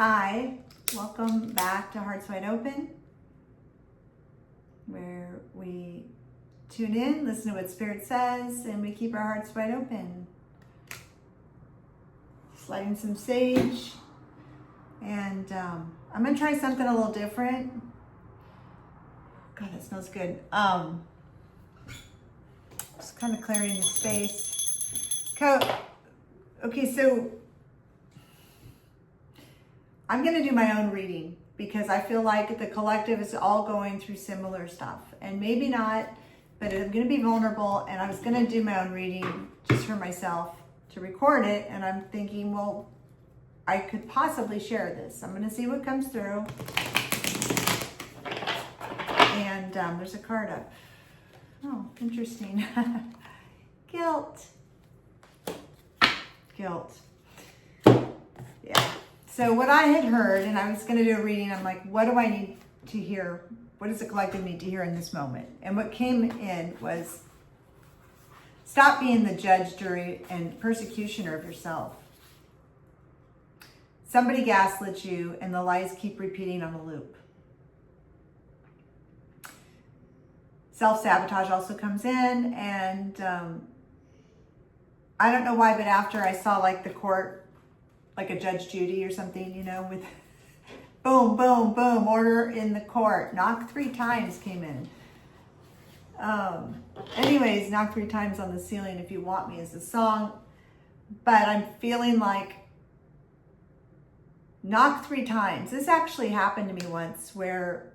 Hi, welcome back to Hearts Wide Open, where we tune in, listen to what Spirit says, and we keep our hearts wide open. Just lighting some sage, and I'm gonna try something a little different. God, that smells good. Just kind of clearing the space. Okay, so I'm going to do my own reading because I feel like the collective is all going through similar stuff, and maybe not, but I'm going to be vulnerable, and I was going to do my own reading just for myself to record it, and I'm thinking, well, I could possibly share this. I'm going to see what comes through, and there's a card up. Oh, interesting. Guilt. Yeah. So what I had heard, and I was going to do a reading, I'm like, what do I need to hear? What does the collective need to hear in this moment? And what came in was, stop being the judge, jury, and persecutioner of yourself. Somebody gaslit you, and the lies keep repeating on a loop. Self-sabotage also comes in, and I don't know why, but after I saw like the court, like a Judge Judy or something, you know, with boom, boom, boom, order in the court. Knock 3 times came in. Anyways, knock 3 times on the ceiling if you want me is the song. But I'm feeling like knock 3 times. This actually happened to me once where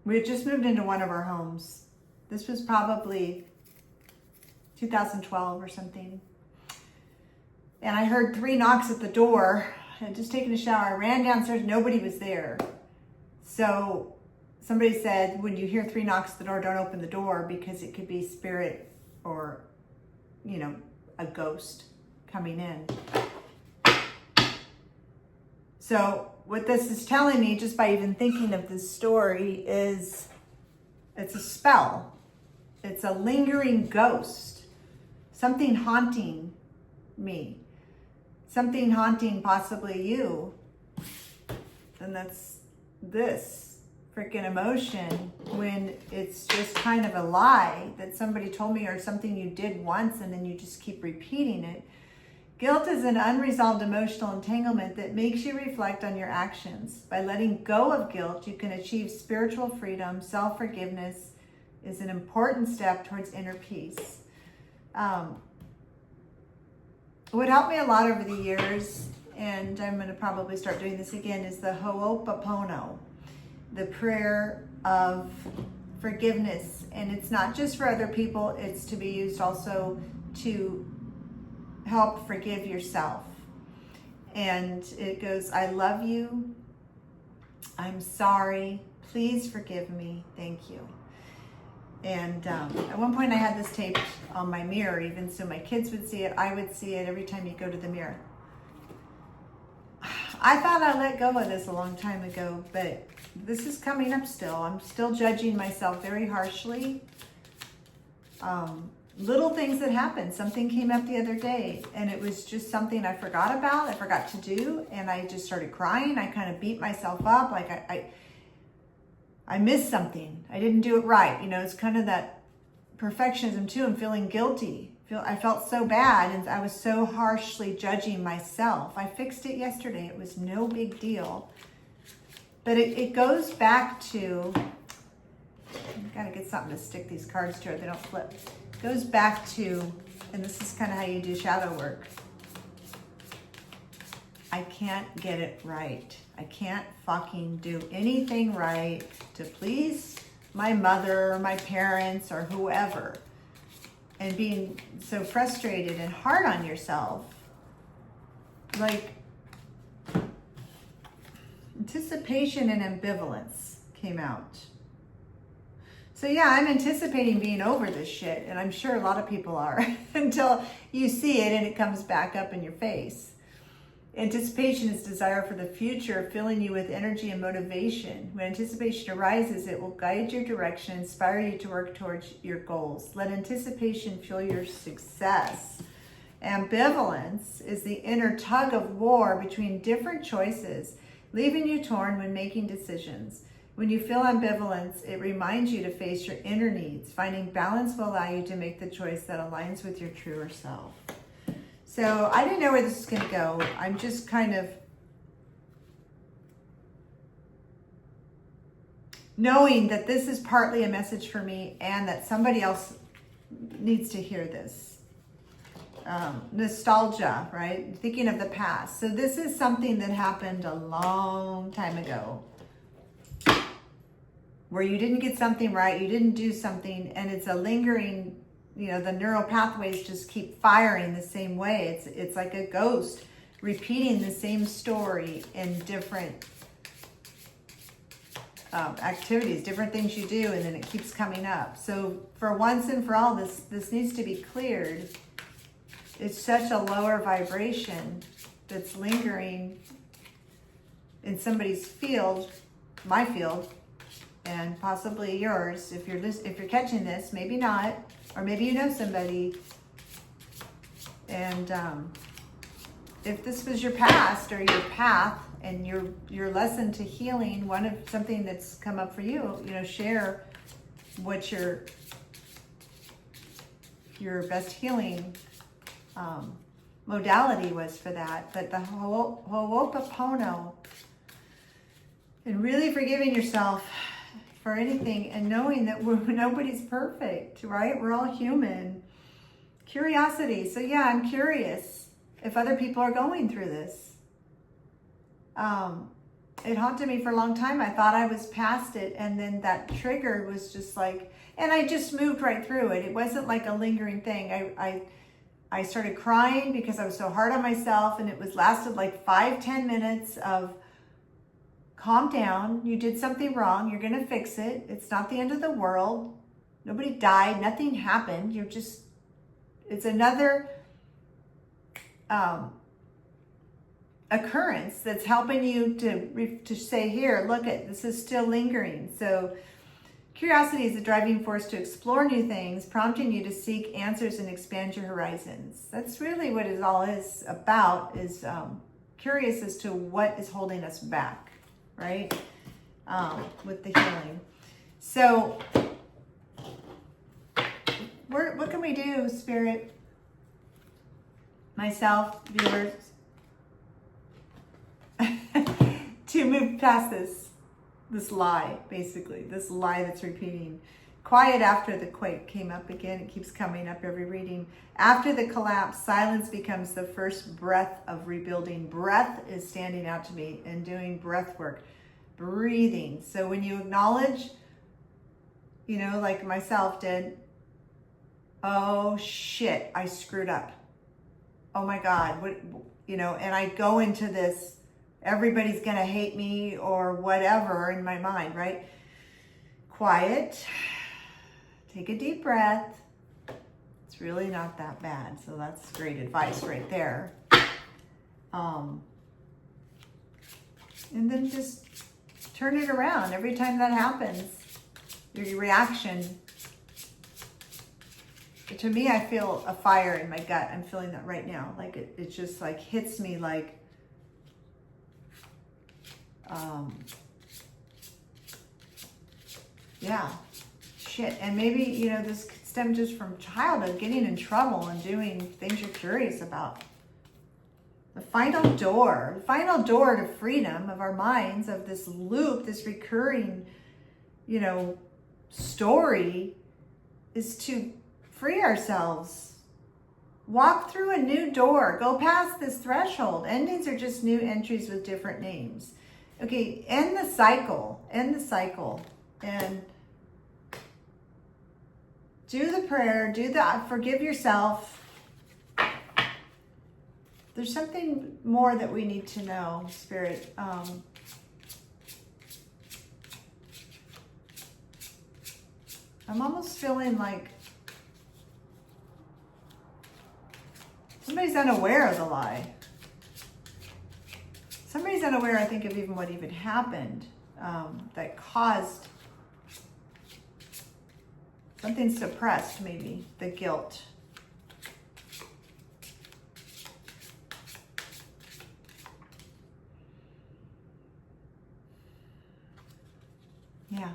we had just moved into one of our homes. This was probably 2012 or something. And I heard 3 knocks at the door. I had just taken a shower. I ran downstairs. Nobody was there. So somebody said, when you hear 3 knocks at the door, don't open the door because it could be spirit or, you know, a ghost coming in. So what this is telling me, just by even thinking of this story, is it's a spell. It's a lingering ghost. Something haunting me. Something haunting possibly you. And that's this freaking emotion when it's just kind of a lie that somebody told me or something you did once and then you just keep repeating it. Guilt is an unresolved emotional entanglement that makes you reflect on your actions. By letting go of guilt, you can achieve spiritual freedom. Self-forgiveness is an important step towards inner peace. What helped me a lot over the years, and I'm going to probably start doing this again, is the Ho'oponopono, the prayer of forgiveness. And it's not just for other people, it's to be used also to help forgive yourself. And it goes, I love you, I'm sorry, please forgive me, thank you. And at one point I had this taped on my mirror, even so my kids would see it, I would see it every time you go to the mirror. I thought I let go of this a long time ago, but this is coming up still. I'm still judging myself very harshly. Little things that happened. Something came up the other day, and it was just something I forgot about, I forgot to do, and I just started crying. I kind of beat myself up, like I missed something. I didn't do it right. You know, it's kind of that perfectionism too. I'm feeling guilty. I felt so bad, and I was so harshly judging myself. I fixed it yesterday. It was no big deal. But it goes back to, I've got to get something to stick these cards to or they don't flip. It goes back to, and this is kind of how you do shadow work. I can't get it right. I can't fucking do anything right to please my mother or my parents or whoever. And being so frustrated and hard on yourself. Like, anticipation and ambivalence came out. So yeah, I'm anticipating being over this shit, and I'm sure a lot of people are, until you see it and it comes back up in your face. Anticipation is desire for the future, filling you with energy and motivation. When anticipation arises, it will guide your direction, inspire you to work towards your goals. Let anticipation fuel your success. Ambivalence is the inner tug of war between different choices, leaving you torn when making decisions. When you feel ambivalence, it reminds you to face your inner needs. Finding balance will allow you to make the choice that aligns with your truer self. So I didn't know where this is going to go. I'm just kind of knowing that this is partly a message for me and that somebody else needs to hear this. Nostalgia, right? Thinking of the past. So this is something that happened a long time ago where you didn't get something right, you didn't do something, and it's a lingering, the neural pathways just keep firing the same way. It's like a ghost repeating the same story in different activities, different things you do, and then it keeps coming up. So for once and for all, this needs to be cleared. It's such a lower vibration that's lingering in somebody's field, my field, and possibly yours. If you're catching this, maybe not, or maybe you know somebody. And if this was your past or your path and your lesson to healing, something that's come up for you, share what your best healing modality was for that. But the Ho'oponopono, and really forgiving yourself for anything and knowing that nobody's perfect, right? We're all human. Curiosity. So yeah, I'm curious if other people are going through this. It haunted me for a long time. I thought I was past it, and then that trigger was just like, and I just moved right through it. It wasn't like a lingering thing. I started crying because I was so hard on myself, and it lasted like 5-10 minutes of calm down. You did something wrong. You're going to fix it. It's not the end of the world. Nobody died. Nothing happened. It's another occurrence that's helping you to say, here, look at this is still lingering. So curiosity is the driving force to explore new things, prompting you to seek answers and expand your horizons. That's really what it all is about, is curious as to what is holding us back, right? With the healing. So what can we do, Spirit? Myself, viewers, to move past this lie, basically, this lie that's repeating. Quiet after the quake came up again. It keeps coming up every reading. After the collapse, silence becomes the first breath of rebuilding. Breath is standing out to me and doing breath work, breathing. So when you acknowledge, like myself did, oh shit, I screwed up. Oh my God, and I go into this, everybody's gonna hate me or whatever in my mind, right? Quiet, take a deep breath. It's really not that bad. So that's great advice right there. And then just turn it around. Every time that happens, your reaction, to me, I feel a fire in my gut. I'm feeling that right now. Like it just like hits me like, yeah, shit. And maybe, this stemmed just from childhood, getting in trouble and doing things you're curious about. The final door to freedom of our minds, of this loop, this recurring, story, is to free ourselves. Walk through a new door. Go past this threshold. Endings are just new entries with different names. Okay, end the cycle. And do the prayer, forgive yourself. There's something more that we need to know, Spirit. I'm almost feeling like somebody's unaware of the lie. Somebody's unaware, I think, of even what even happened that caused something suppressed, maybe the guilt. Yeah.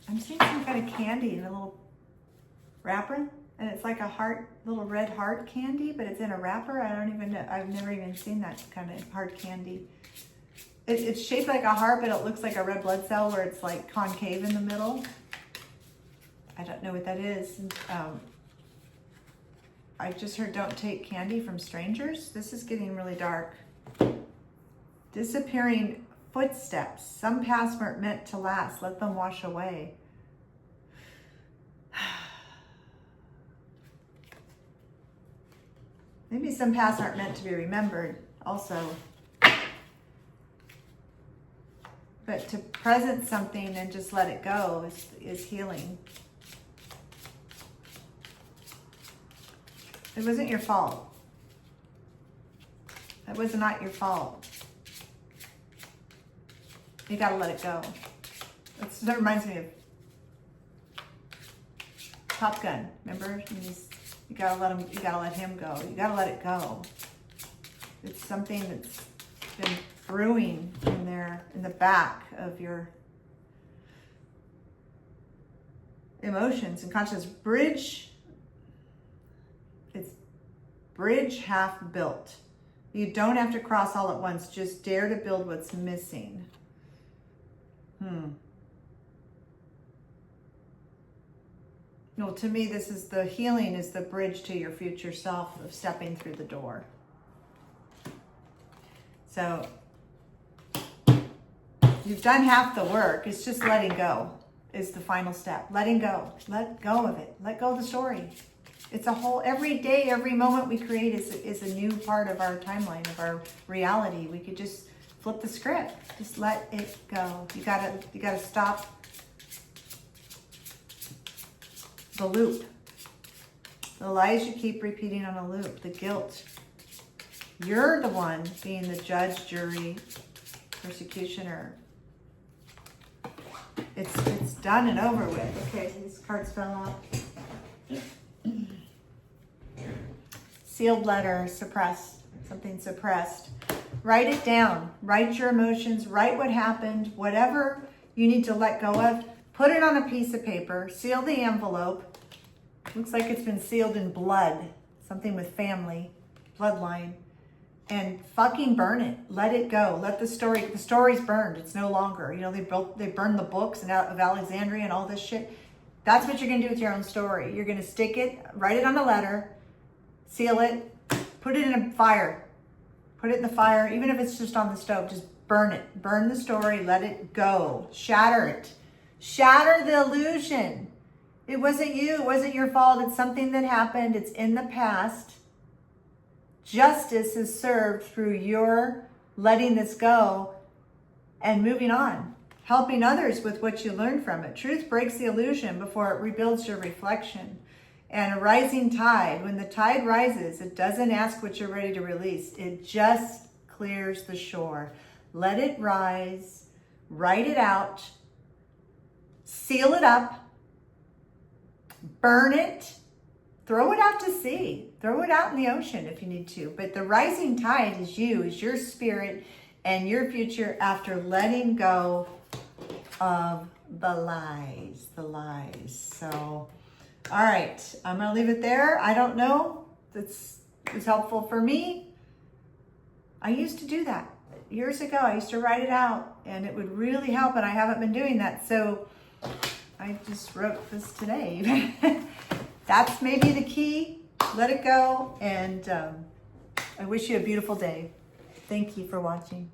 I'm seeing some kind of candy in a little wrapper, and it's like a heart, little red heart candy, but it's in a wrapper. I don't even know. I've never even seen that kind of heart candy. It's shaped like a heart, but it looks like a red blood cell where it's like concave in the middle. I don't know what that is. I just heard don't take candy from strangers. This is getting really dark. Disappearing footsteps. Some past weren't meant to last. Let them wash away. Maybe some pasts aren't meant to be remembered also. But to present something and just let it go is healing. It wasn't your fault. It was not your fault. You gotta let it go. That reminds me of Top Gun. Remember? You gotta let him go. You gotta let it go. It's something that's been brewing in there in the back of your emotions and consciousness. It's bridge half built. You don't have to cross all at once. Just dare to build what's missing. No, to me, this is the healing is the bridge to your future self of stepping through the door. So you've done half the work. It's just letting go is the final step. Letting go. Let go of it. Let go of the story. It's a whole, every day, every moment we create is a new part of our timeline, of our reality. We could just flip the script. Just let it go. You gotta stop the loop. The lies you keep repeating on a loop. The guilt. You're the one being the judge, jury, persecutioner. It's done and over with. Okay, these cards fell off. Sealed letter, suppressed. Something suppressed. Write it down. Write your emotions. Write what happened. Whatever you need to let go of. Put it on a piece of paper. Seal the envelope. Looks like it's been sealed in blood. Something with family. Bloodline. And fucking burn it. Let it go. Let the story's burned. It's no longer. You know, they burned the books of Alexandria and all this shit. That's what you're going to do with your own story. You're going to stick it, write it on a letter, seal it, put it in a fire. Put it in the fire, even if it's just on the stove, just burn it. Burn the story, let it go. Shatter it. Shatter the illusion. It wasn't you, it wasn't your fault. It's something that happened. It's in the past. Justice is served through your letting this go and moving on. Helping others with what you learned from it. Truth breaks the illusion before it rebuilds your reflection. And a rising tide, when the tide rises, it doesn't ask what you're ready to release. It just clears the shore. Let it rise, write it out, seal it up, burn it, throw it out to sea. Throw it out in the ocean if you need to. But the rising tide is you, is your spirit and your future after letting go of the lies. So, all right, I'm going to leave it there. I don't know. That's was helpful for me. I used to do that years ago. I used to write it out and it would really help, and I haven't been doing that. So I just wrote this today. That's maybe the key. Let it go. And I wish you a beautiful day. Thank you for watching.